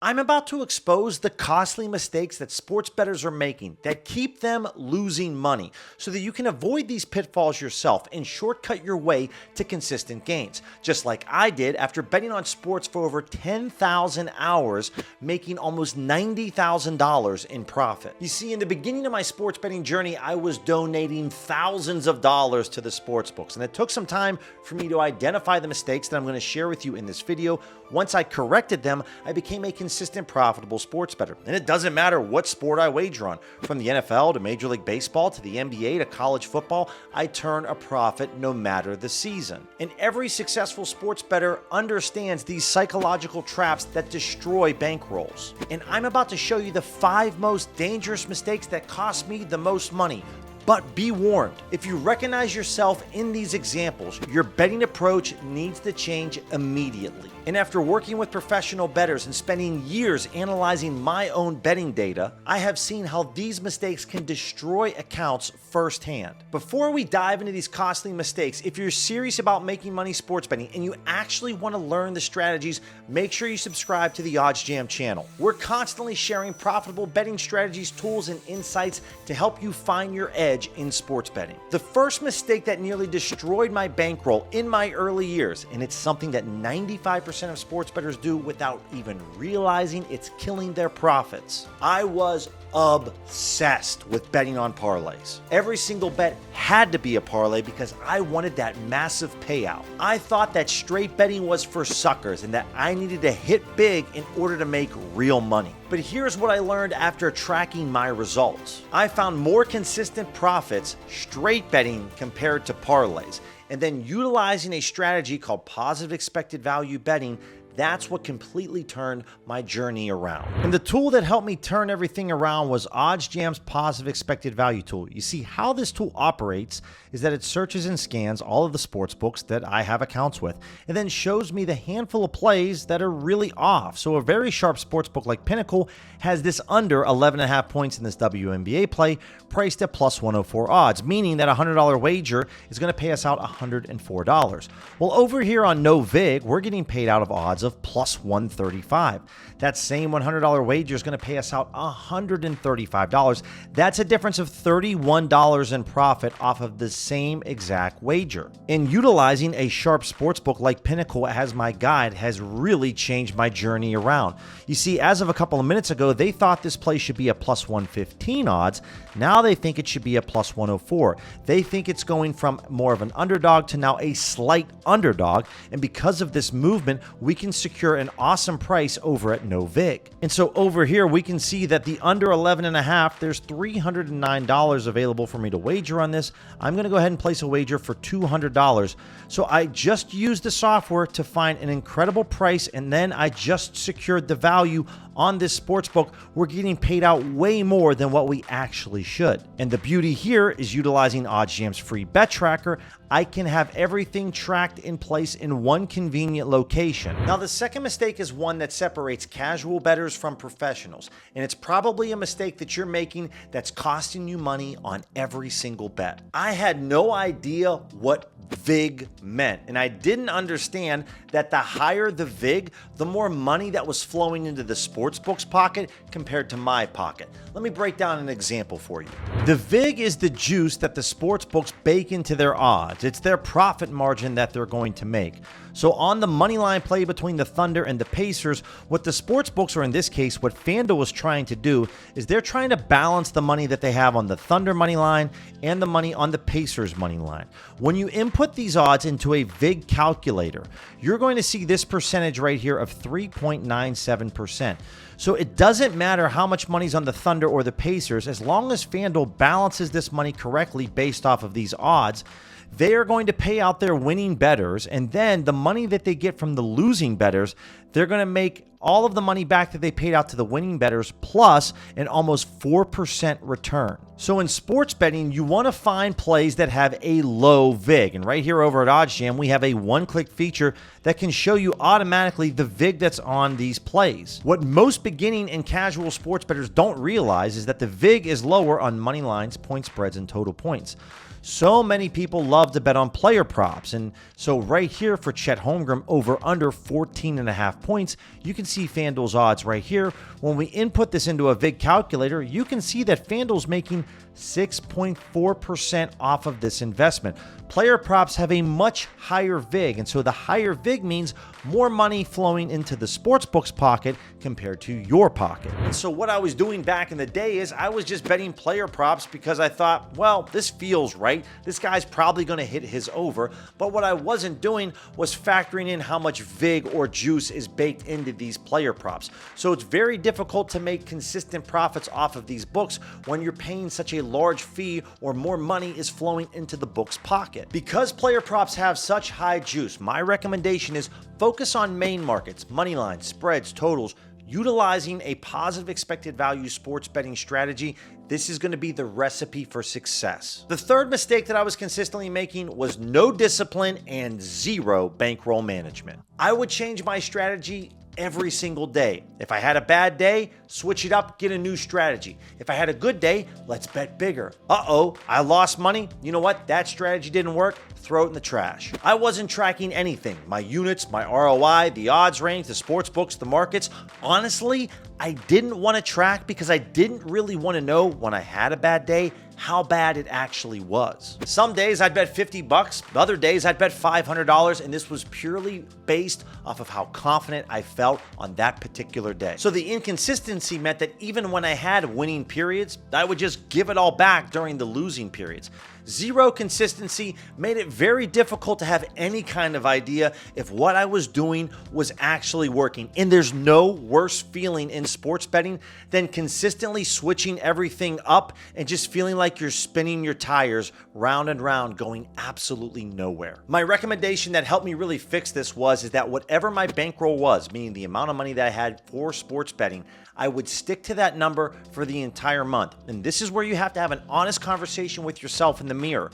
I'm about to expose the costly mistakes that sports bettors are making that keep them losing money so that you can avoid these pitfalls yourself and shortcut your way to consistent gains, just like I did after betting on sports for over 10,000 hours, making almost $90,000 in profit. You see, in the beginning of my sports betting journey, I was donating thousands of dollars to the sportsbooks, and it took some time for me to identify the mistakes that I'm going to share with you in this video. Once I corrected them, I became a consistent, profitable sports bettor. And it doesn't matter what sport I wager on. From the NFL to Major League Baseball to the NBA to college football, I turn a profit no matter the season. And every successful sports bettor understands these psychological traps that destroy bankrolls. And I'm about to show you the 5 most dangerous mistakes that cost me the most money. But be warned, if you recognize yourself in these examples, your betting approach needs to change immediately. And after working with professional bettors and spending years analyzing my own betting data, I have seen how these mistakes can destroy accounts firsthand. Before we dive into these costly mistakes, if you're serious about making money sports betting and you actually want to learn the strategies, make sure you subscribe to the OddsJam channel. We're constantly sharing profitable betting strategies, tools, and insights to help you find your edge in sports betting. The first mistake that nearly destroyed my bankroll in my early years, and it's something that 95% of sports bettors do without even realizing it's killing their profits. I was obsessed with betting on parlays. Every single bet had to be a parlay because I wanted that massive payout. I thought that straight betting was for suckers and that I needed to hit big in order to make real money. But here's what I learned after tracking my results. I found more consistent profits straight betting compared to parlays. And then utilizing a strategy called positive expected value betting, that's what completely turned my journey around. And the tool that helped me turn everything around was OddsJam's positive expected value tool. You see, how this tool operates is that it searches and scans all of the sports books that I have accounts with, and then shows me the handful of plays that are really off. So a very sharp sports book like Pinnacle has this under 11.5 points in this WNBA play priced at plus 104 odds, meaning that a $100 wager is going to pay us out $104. Well, over here on NoVig, we're getting paid out of odds of plus 135. That same $100 wager is going to pay us out $135. That's a difference of $31 in profit off of the same exact wager. And utilizing a sharp sportsbook like Pinnacle as my guide has really changed my journey around. You see, as of a couple of minutes ago, they thought this play should be a plus 115 odds. Now they think it should be a plus 104. They think it's going from more of an underdog to now a slight underdog. And because of this movement, we can secure an awesome price over at NoVig. And so over here, we can see that the under 11.5, there's $309 available for me to wager on this. I'm going to go ahead and place a wager for $200. So I just used the software to find an incredible price, and then I just secured the value on this sportsbook. We're getting paid out way more than what we actually should. And the beauty here is utilizing OddsJam's free bet tracker. I can have everything tracked in place in one convenient location. Now, the second mistake is one that separates casual bettors from professionals, and it's probably a mistake that you're making that's costing you money on every single bet. I had no idea what VIG meant, and I didn't understand that the higher the VIG, the more money that was flowing into the sportsbook's pocket compared to my pocket. Let me break down an example for you. The VIG is the juice that the sportsbooks bake into their odds. It's their profit margin that they're going to make. So on the money line play between the Thunder and the Pacers, what the sportsbooks, or in this case, what FanDuel was trying to do, is they're trying to balance the money that they have on the Thunder money line and the money on the Pacers money line. When you input these odds into a VIG calculator, you're going to see this percentage right here of 3.97%. So it doesn't matter how much money's on the Thunder or the Pacers, as long as FanDuel balances this money correctly based off of these odds, they are going to pay out their winning bettors, and then the money that they get from the losing bettors, they're going to make all of the money back that they paid out to the winning bettors plus an almost 4% return. So in sports betting, you want to find plays that have a low VIG. And right here over at OddsJam, we have a one-click feature that can show you automatically the VIG that's on these plays. What most beginning and casual sports bettors don't realize is that the VIG is lower on money lines, point spreads, and total points. So many people love to bet on player props. And so right here for Chet Holmgren over under 14.5 points, you can see FanDuel's odds right here. When we input this into a VIG calculator, you can see that FanDuel's making 6.4% off of this investment. Player props have a much higher VIG, and so the higher VIG means more money flowing into the sportsbook's pocket compared to your pocket. And so what I was doing back in the day is I was just betting player props because I thought, well, this feels right. This guy's probably going to hit his over. But what I wasn't doing was factoring in how much VIG or juice is baked into these player props. So it's very difficult to make consistent profits off of these books when you're paying such a large fee or more money is flowing into the book's pocket. Because player props have such high juice, my recommendation is focus on main markets, money lines, spreads, totals, utilizing a positive expected value sports betting strategy. This is going to be the recipe for success. The third mistake that I was consistently making was no discipline and zero bankroll management. I would change my strategy every single day. If I had a bad day, switch it up, get a new strategy. If I had a good day, let's bet bigger. Uh-oh, I lost money. You know what? That strategy didn't work. Throw it in the trash. I wasn't tracking anything. My units, my ROI, the odds range, the sports books, the markets. Honestly, I didn't want to track because I didn't really want to know when I had a bad day how bad it actually was. Some days I'd bet $50, other days I'd bet $500, and this was purely based off of how confident I felt on that particular day. So the inconsistency meant that even when I had winning periods, I would just give it all back during the losing periods. Zero consistency made it very difficult to have any kind of idea if what I was doing was actually working. And there's no worse feeling in sports betting than consistently switching everything up and just feeling like you're spinning your tires round and round going absolutely nowhere. My recommendation that helped me really fix this is that whatever my bankroll was, meaning the amount of money that I had for sports betting, I would stick to that number for the entire month. And this is where you have to have an honest conversation with yourself in the mirror.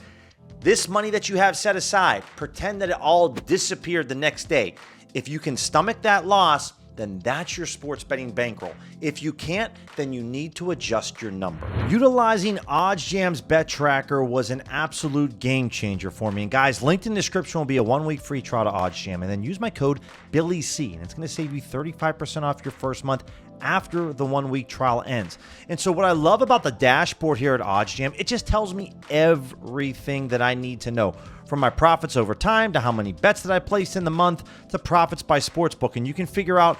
This money that you have set aside, pretend that it all disappeared the next day. If you can stomach that loss, then that's your sports betting bankroll. If you can't, then you need to adjust your number. Utilizing OddsJam's bet tracker was an absolute game changer for me. And guys, linked in the description will be a 1-week free trial to OddsJam, and then use my code BILLYC, and it's going to save you 35% off your first month after the 1-week trial ends. And so what I love about the dashboard here at OddsJam, it just tells me everything that I need to know, from my profits over time to how many bets that I placed in the month to profits by sportsbook. And you can figure out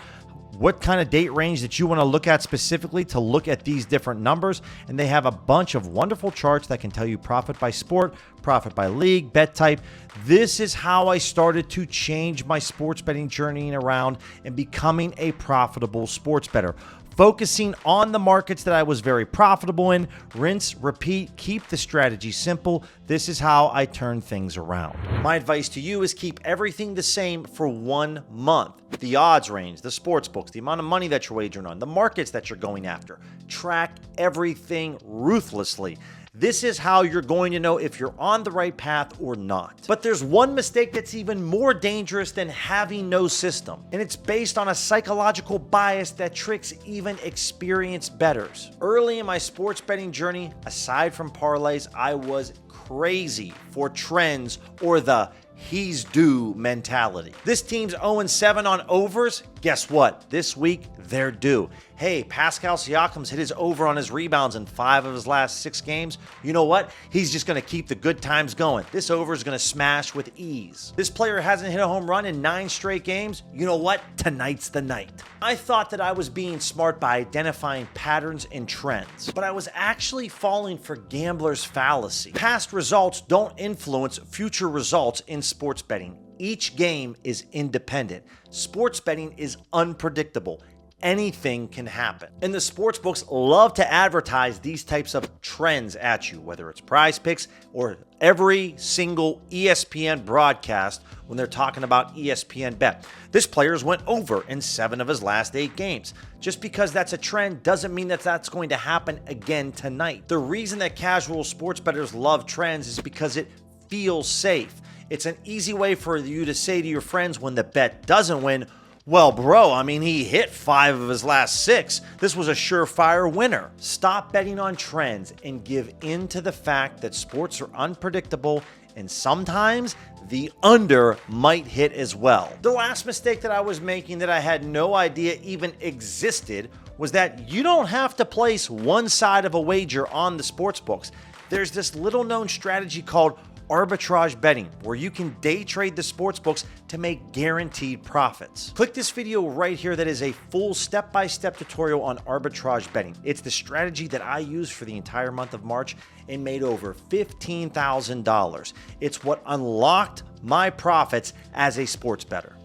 what kind of date range that you want to look at specifically to look at these different numbers. And they have a bunch of wonderful charts that can tell you profit by sport, profit by league, bet type. This is how I started to change my sports betting journey around and becoming a profitable sports bettor. Focusing on the markets that I was very profitable in, rinse, repeat, keep the strategy simple. This is how I turn things around. My advice to you is keep everything the same for 1 month. The odds range, the sports books, the amount of money that you're wagering on, the markets that you're going after. Track everything ruthlessly. This is how you're going to know if you're on the right path or not. But there's one mistake that's even more dangerous than having no system, and it's based on a psychological bias that tricks even experienced bettors. Early in my sports betting journey, aside from parlays, I was crazy for trends or the he's due mentality. This team's 0-7 on overs. Guess what? This week, they're due. Hey, Pascal Siakam's hit his over on his rebounds in 5 of his last 6 games. You know what? He's just going to keep the good times going. This over is going to smash with ease. This player hasn't hit a home run in 9 straight games. You know what? Tonight's the night. I thought that I was being smart by identifying patterns and trends, but I was actually falling for gambler's fallacy. Past results don't influence future results in sports betting. Each game is independent. Sports betting is unpredictable. anything can happen. And the sportsbooks love to advertise these types of trends at you, whether it's Prize Picks or every single ESPN broadcast when they're talking about ESPN Bet. This player's went over in 7 of his last 8 games. Just because that's a trend doesn't mean that that's going to happen again tonight. The reason that casual sports bettors love trends is because it feels safe. It's an easy way for you to say to your friends when the bet doesn't win, well, bro, I mean, he hit 5 of his last 6. This was a surefire winner. Stop betting on trends and give in to the fact that sports are unpredictable and sometimes the under might hit as well. The last mistake that I was making that I had no idea even existed was that you don't have to place one side of a wager on the sports books. There's this little known strategy called arbitrage betting, where you can day trade the sports books to make guaranteed profits. Click this video right here that is a full step-by-step tutorial on arbitrage betting. It's the strategy that I used for the entire month of March and made over $15,000. It's what unlocked my profits as a sports bettor.